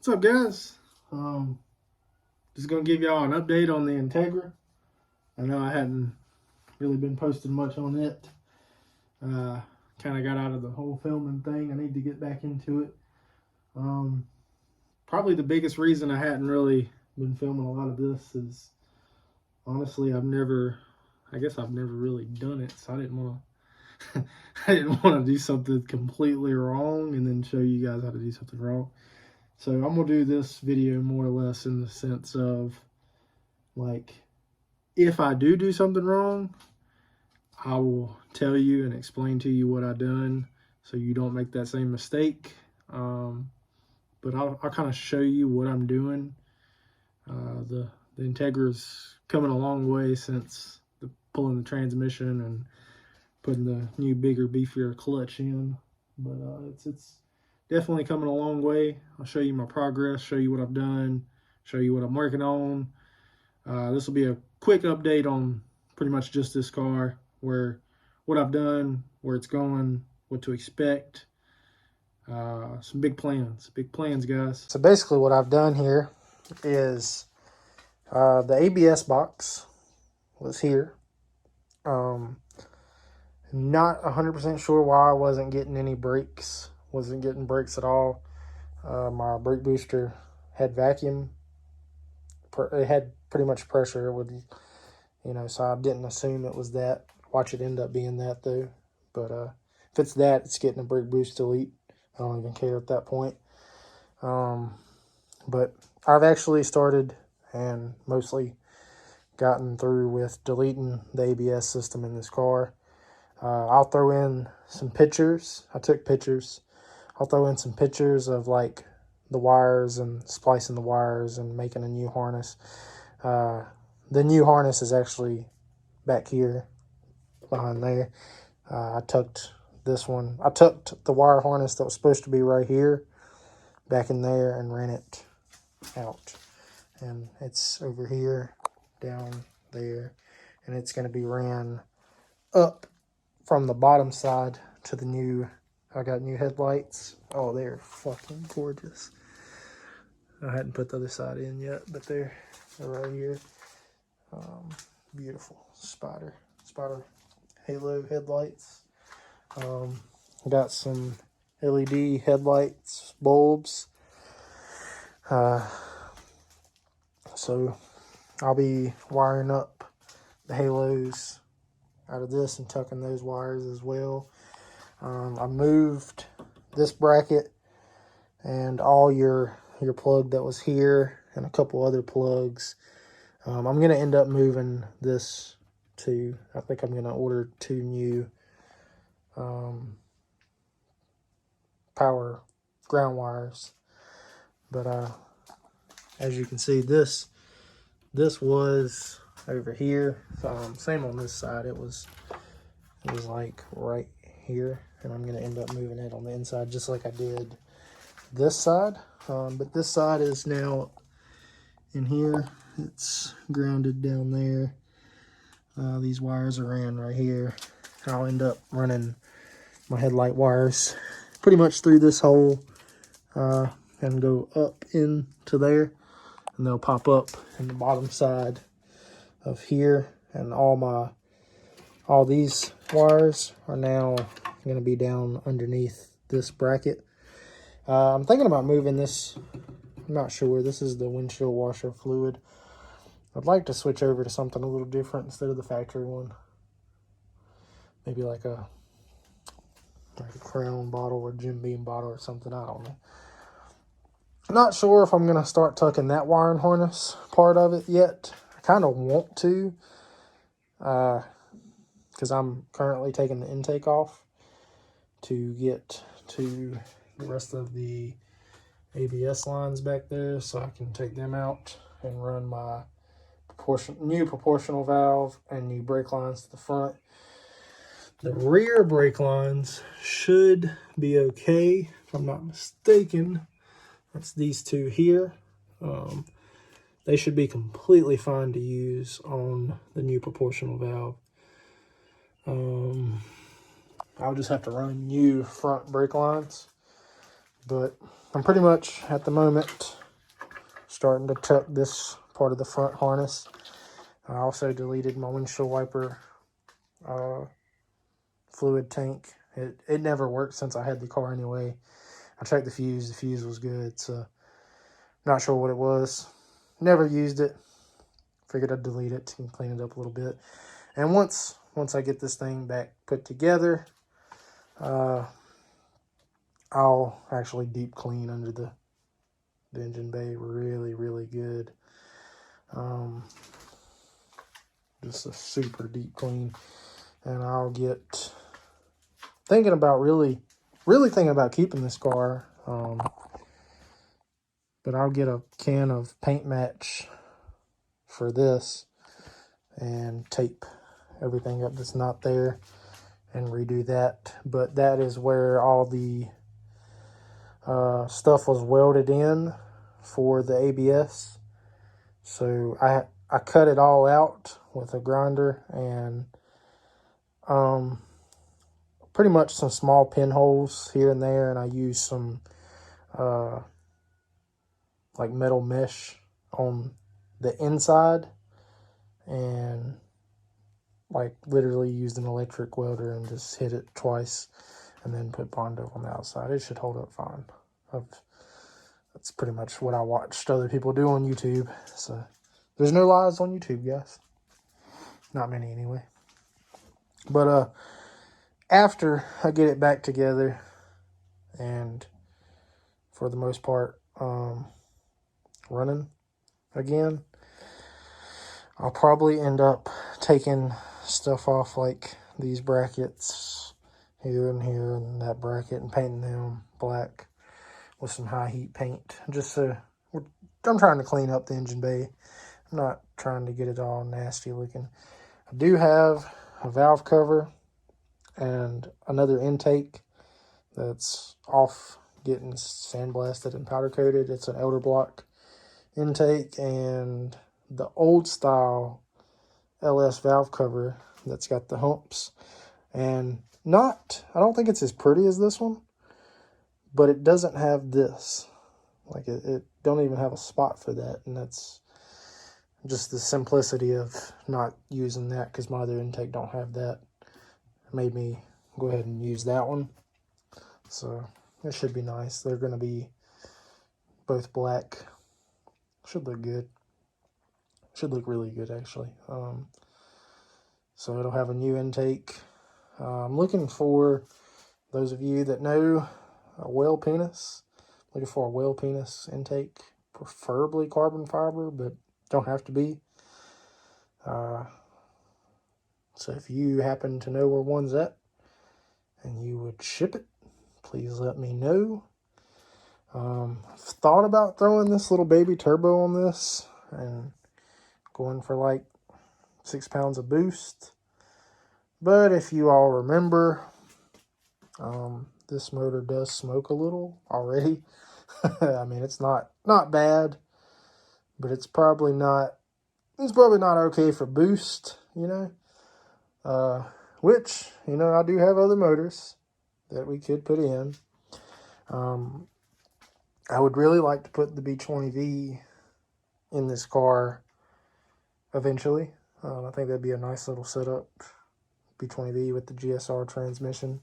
What's up, guys? Just gonna give y'all an update on the Integra. I know I hadn't really been posting much on it. Kind of got out of the whole filming thing. I need to get back into it. Probably the biggest reason I hadn't really been filming a lot of this is honestly I guess I've never really done it, so I didn't want to. I didn't want to do something completely wrong and then show you guys how to do something wrong. So I'm gonna do this video more or less in the sense of, like, if I do something wrong, I will tell you and explain to you what I've done so you don't make that same mistake. But I'll kind of show you what I'm doing. The Integra's coming a long way since pulling the transmission and putting the new, bigger, beefier clutch in. But it's definitely coming a long way. I'll show you my progress, show you what I've done, show you what I'm working on. This will be a quick update on pretty much just this car, what I've done, where it's going, what to expect. Some big plans, guys. So basically what I've done here is the ABS box was here. Not 100% sure why I wasn't getting any brakes. Wasn't getting brakes at all. My brake booster had vacuum. It had pretty much pressure. It would, so I didn't assume it was that. Watch it end up being that though. But if it's that, it's getting a brake boost delete. I don't even care at that point. But I've actually started and mostly gotten through with deleting the ABS system in this car. I'll throw in some pictures. I took pictures. I'll throw in some pictures of like the wires and splicing the wires and making a new harness. The new harness is actually back here behind there. I tucked this one. I tucked the wire harness that was supposed to be right here back in there and ran it out. And it's over here, down there. And it's going to be ran up from the bottom side to the new. I got new headlights. Oh, they're fucking gorgeous. I hadn't put the other side in yet, but they're right here. Beautiful spider halo headlights. Got some LED headlights, bulbs. So I'll be wiring up the halos out of this and tucking those wires as well. I moved this bracket and all your plug that was here and a couple other plugs. I'm going to end up moving this to, I think I'm going to order 2 new power ground wires. But as you can see, this was over here. Same on this side. It was like right here, and I'm going to end up moving it on the inside just like I did this side. But this side is now in here. It's grounded down there. These wires are ran right here. I'll end up running my headlight wires pretty much through this hole and go up into there, and they'll pop up in the bottom side of here. And all these wires are now going to be down underneath this bracket. I'm thinking about moving this. I'm not sure. This is the windshield washer fluid. I'd like to switch over to something a little different instead of the factory one. Maybe like a Crown bottle or Jim Beam bottle or something. I don't know. Not sure if I'm going to start tucking that wiring harness part of it yet. I kind of want to. Because I'm currently taking the intake off to get to the rest of the ABS lines back there, so I can take them out and run my new proportional valve and new brake lines to the front. The rear brake lines should be okay, if I'm not mistaken. That's these two here. They should be completely fine to use on the new proportional valve. I'll just have to run new front brake lines, But I'm pretty much, at the moment, starting to tuck this part of the front harness. I also deleted my windshield wiper fluid tank. It never worked since I had the car anyway. I checked the fuse was good, so not sure what it was. Never used it. Figured I'd delete it and clean it up a little bit. And once I get this thing back put together, I'll actually deep clean under the engine bay really, really good. Just a super deep clean. And I'll get thinking about really thinking about keeping this car. But I'll get a can of paint match for this and tape everything up that's not there and redo that. But that is where all the stuff was welded in for the ABS. So I cut it all out with a grinder and pretty much some small pinholes here and there, and I used some like metal mesh on the inside, and like literally used an electric welder and just hit it twice and then put Bondo on the outside. It should hold up fine. That's pretty much what I watched other people do on YouTube. So there's no lies on YouTube, guys. Not many anyway. But after I get it back together, and for the most part running again, I'll probably end up taking stuff off, like these brackets here and here and that bracket, and painting them black with some high heat paint. Just so I'm trying to clean up the engine bay. I'm not trying to get it all nasty looking. I do have a valve cover and another intake that's off, getting sandblasted and powder coated. It's an elder block intake, and the old style LS valve cover that's got the humps, and I don't think it's as pretty as this one, but it doesn't have this. Like it don't even have a spot for that, and that's just the simplicity of not using that, because my other intake don't have that. It made me go ahead and use that one. So it should be nice. They're going to be both black. Should look good. Should look really good, actually. So it'll have a new intake. I'm looking for those of you that know a whale penis. Looking for a whale penis intake, preferably carbon fiber, but don't have to be. So if you happen to know where one's at and you would ship it, please let me know. I've thought about throwing this little baby turbo on this and going for like 6 pounds of boost. But if you all remember, this motor does smoke a little already. I mean, it's not bad, but it's probably not okay for boost, you know. Which, you know, I do have other motors that we could put in. I would really like to put the B20V in this car eventually. I think that'd be a nice little setup. B20V with the GSR transmission.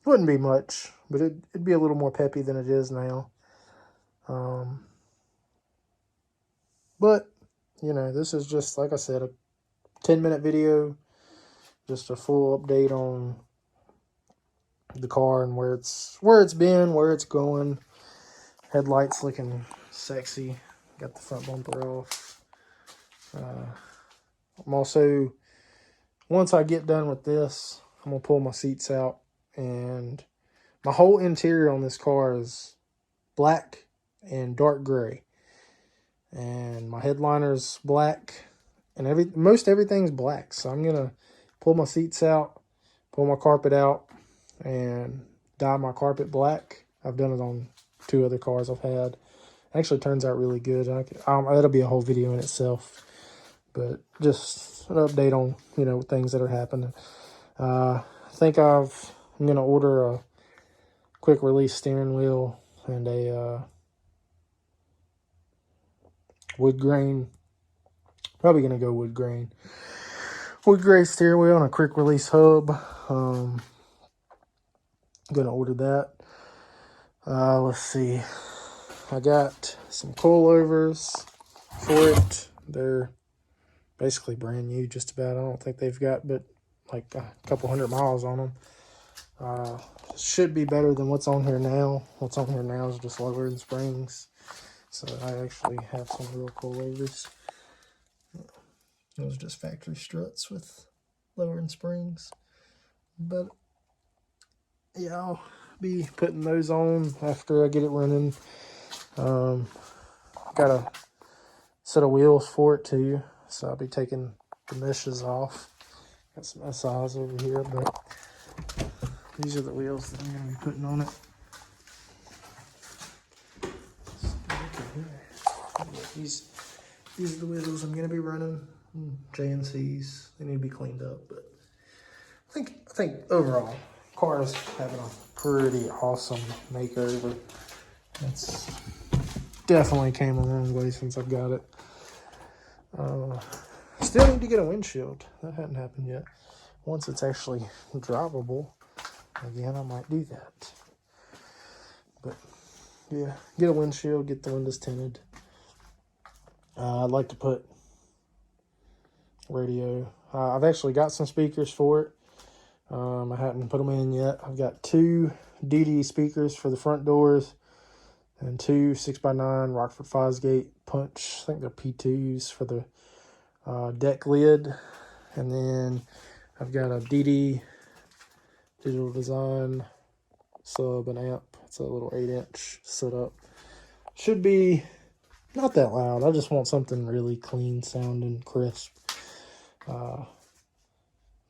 Wouldn't be much, but it'd be a little more peppy than it is now. But, you know, this is just, like I said, a 10-minute video. Just a full update on the car and where it's been, where it's going. Headlights looking sexy. Got the front bumper off. I'm also, once I get done with this, I'm going to pull my seats out, and my whole interior on this car is black and dark gray. And my headliner's black, and most everything's black. So I'm going to pull my seats out, pull my carpet out, and dye my carpet black. I've done it on 2 other cars I've had. It actually turns out really good. That'll be a whole video in itself. But just an update on, you know, things that are happening. I think I'm going to order quick release steering wheel and a wood grain. Probably gonna go wood grain steering wheel and a quick release hub. I'm gonna order that. Let's see. I got some coilovers for it. They're basically brand new, just about. I don't think they've got but like a couple 100 miles on them. Should be better than what's on here now. What's on here now is just lowering springs. So I actually have some real coilovers. Those are just factory struts with lowering springs. But yeah, I'll be putting those on after I get it running. Got a set of wheels for it too, so I'll be taking the meshes off. Got some SIs over here, but these are the wheels that I'm going to be putting on it. These are the wheels I'm going to be running. JNCs, they need to be cleaned up, but I think overall, car is having a pretty awesome makeover. It's definitely came a long way since I've got it. Still need to get a windshield. That hadn't happened yet. Once it's actually drivable again, I might do that. But yeah, get a windshield, get the windows tinted. I'd like to put radio. I've actually got some speakers for it. I haven't put them in yet. I've got 2 DD speakers for the front doors and 2 6x9 Rockford Fosgate punch. I think they're P2s for the deck lid. And then I've got a DD digital design sub and amp. It's a little 8-inch setup. Should be not that loud. I just want something really clean sounding, crisp.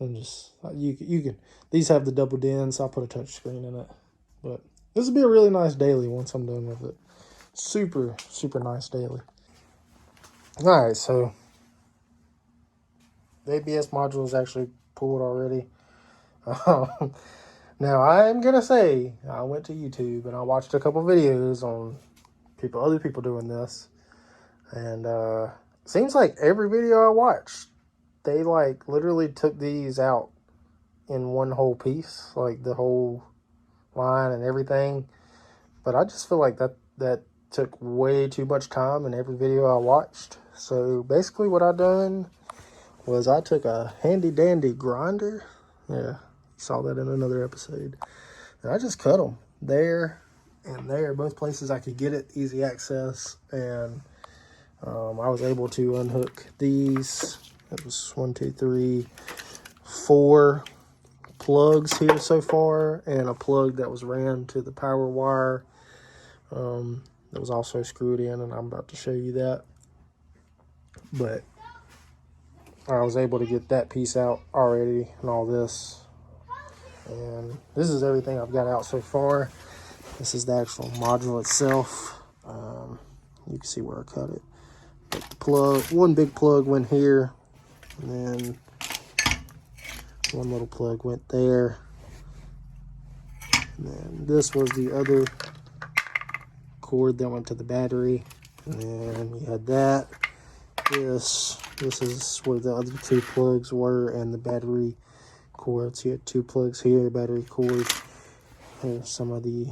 And just you can. These have the double DINs. I'll put a touch screen in it. But this will be a really nice daily once I'm done with it. Super nice daily. All right, so the ABS module is actually pulled already. Now I'm gonna say I went to YouTube and I watched a couple videos on other people doing this, and seems like every video I watched, they like literally took these out in one whole piece, like the whole line and everything. But I just feel like that took way too much time in every video I watched. So basically what I done was I took a handy dandy grinder. Yeah, you saw that in another episode. And I just cut them there and there, both places I could get it, easy access. And I was able to unhook these. It was 4 plugs here so far, and a plug that was ran to the power wire that was also screwed in, and I'm about to show you that. But I was able to get that piece out already and all this. And this is everything I've got out so far. This is the actual module itself. You can see where I cut it. But the plug, one big plug went here, and then one little plug went there. And then this was the other cord that went to the battery. And then you had that. This is where the other 2 plugs were, and the battery cords. You had 2 plugs here, battery cord. Here's some of the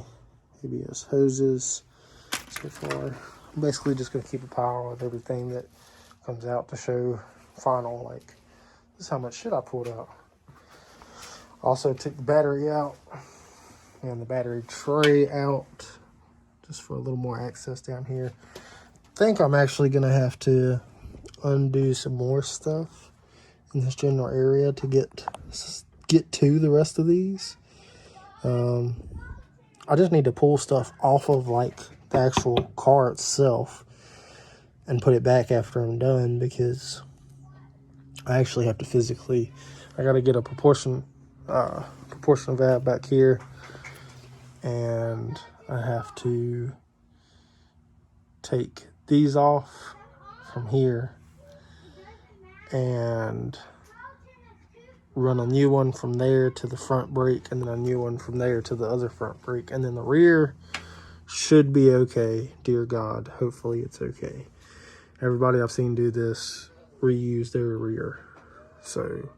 ABS hoses so far. I'm basically just going to keep a pile of everything that comes out to show final, like, this is how much shit I pulled out. Also took the battery out and the battery tray out just for a little more access down here. I think I'm actually going to have to undo some more stuff in this general area to get to the rest of these. I just need to pull stuff off of like the actual car itself and put it back after I'm done, because I actually have to physically, I got to get a proportion of that back here, and I have to take these off from here and run a new one from there to the front brake, and then a new one from there to the other front brake. And then the rear should be okay. Dear God, hopefully it's okay. Everybody I've seen do this reuse their rear. So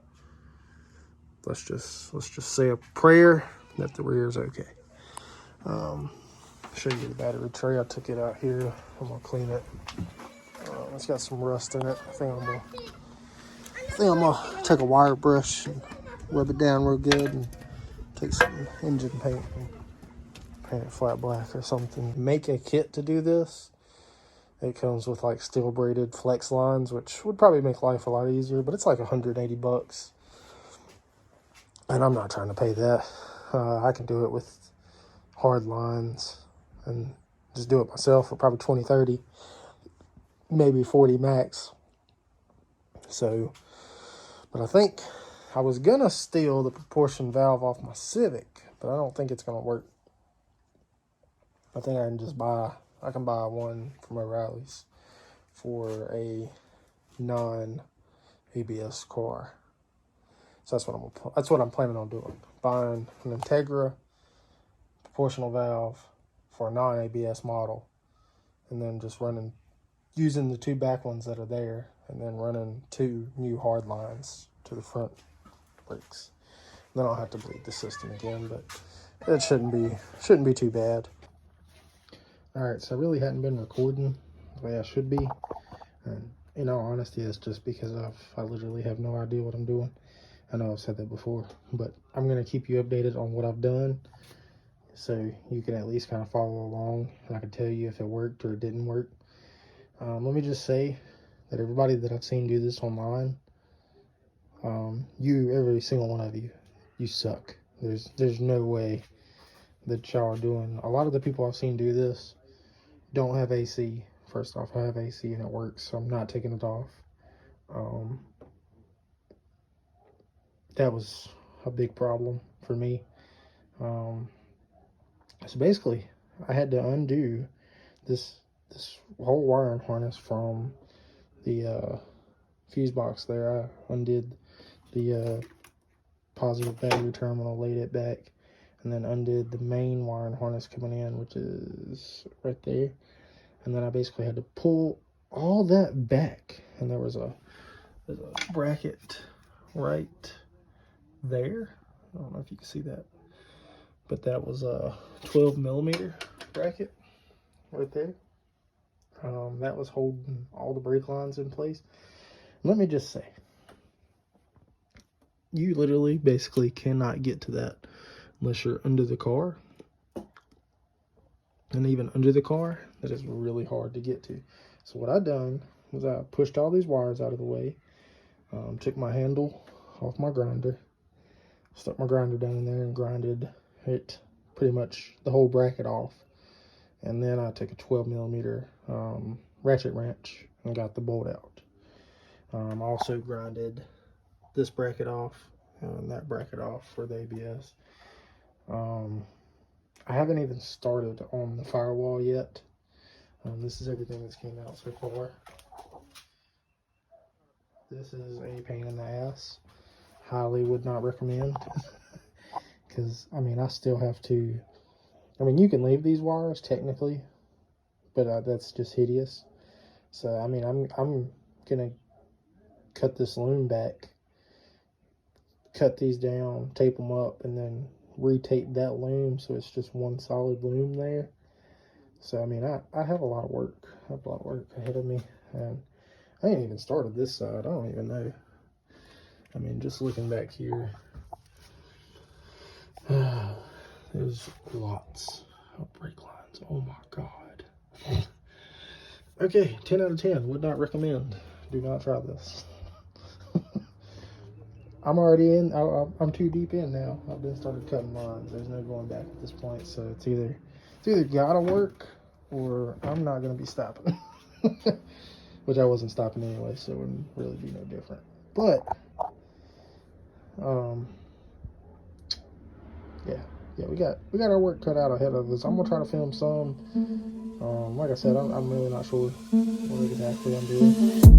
let's just say a prayer that the rear is okay. Show you the battery tray. I took it out here. I'm gonna clean it. It's got some rust in it. I think I'm gonna take a wire brush and rub it down real good and take some engine paint and paint it flat black or something. Make a kit to do this. It comes with like steel braided flex lines, which would probably make life a lot easier, but it's like $180. And I'm not trying to pay that. I can do it with hard lines and just do it myself for probably 20, 30, maybe 40 max. So, but I think I was gonna steal the proportion valve off my Civic, but I don't think it's gonna work. I think I can buy one from O'Reilly's for a non-ABS car. So that's what I'm planning on doing. Buying an Integra proportional valve for a non-ABS model, and then just using the 2 back ones that are there, and then running 2 new hard lines to the front brakes. Then I'll have to bleed the system again, but it shouldn't be too bad. All right, so I really hadn't been recording the way I should be, and in all honesty, it's just because I literally have no idea what I'm doing. I know I've said that before, but I'm gonna keep you updated on what I've done, so you can at least kind of follow along, and I can tell you if it worked or it didn't work. Let me just say that everybody that I've seen do this online, every single one of you suck. There's no way that y'all are doing. A lot of the people I've seen do this don't have AC. First off, I have AC and it works, so I'm not taking it off. That was a big problem for me. So basically, I had to undo this whole wiring harness from the fuse box there. I undid the positive battery terminal, laid it back, and then undid the main wiring harness coming in, which is right there. And then I basically had to pull all that back, and there's a bracket right there. I don't know if you can see that, but that was a 12mm bracket right there. That was holding all the brake lines in place. Let me just say, you literally basically cannot get to that unless you're under the car. And even under the car, that is really hard to get to. So what I done was I pushed all these wires out of the way, took my handle off my grinder, stuck my grinder down in there and grinded it pretty much the whole bracket off. And then I took a 12mm ratchet wrench and got the bolt out. I also grinded this bracket off and that bracket off for the ABS. I haven't even started on the firewall yet. This is everything that's came out so far. This is a pain in the ass. Highly would not recommend. Because, I mean, I still have to... I mean, you can leave these wires technically, but that's just hideous. So, I mean, I'm going to cut this loom back, cut these down, tape them up, and then retape that loom so it's just one solid loom there. So I mean, I have a lot of work. I have a lot of work ahead of me, and I ain't even started this side. I don't even know. I mean, just looking back here, there's lots of brake lines. Oh my God. Okay, 10 out of 10. Would not recommend. Do not try this. I'm already in. I'm too deep in now. I've been started cutting lines. There's no going back at this point. So it's either gotta work or I'm not gonna be stopping. Which I wasn't stopping anyway, so it wouldn't really be no different. But yeah, we got our work cut out ahead of us. I'm gonna try to film some. Like I said, I'm really not sure what exactly I'm doing.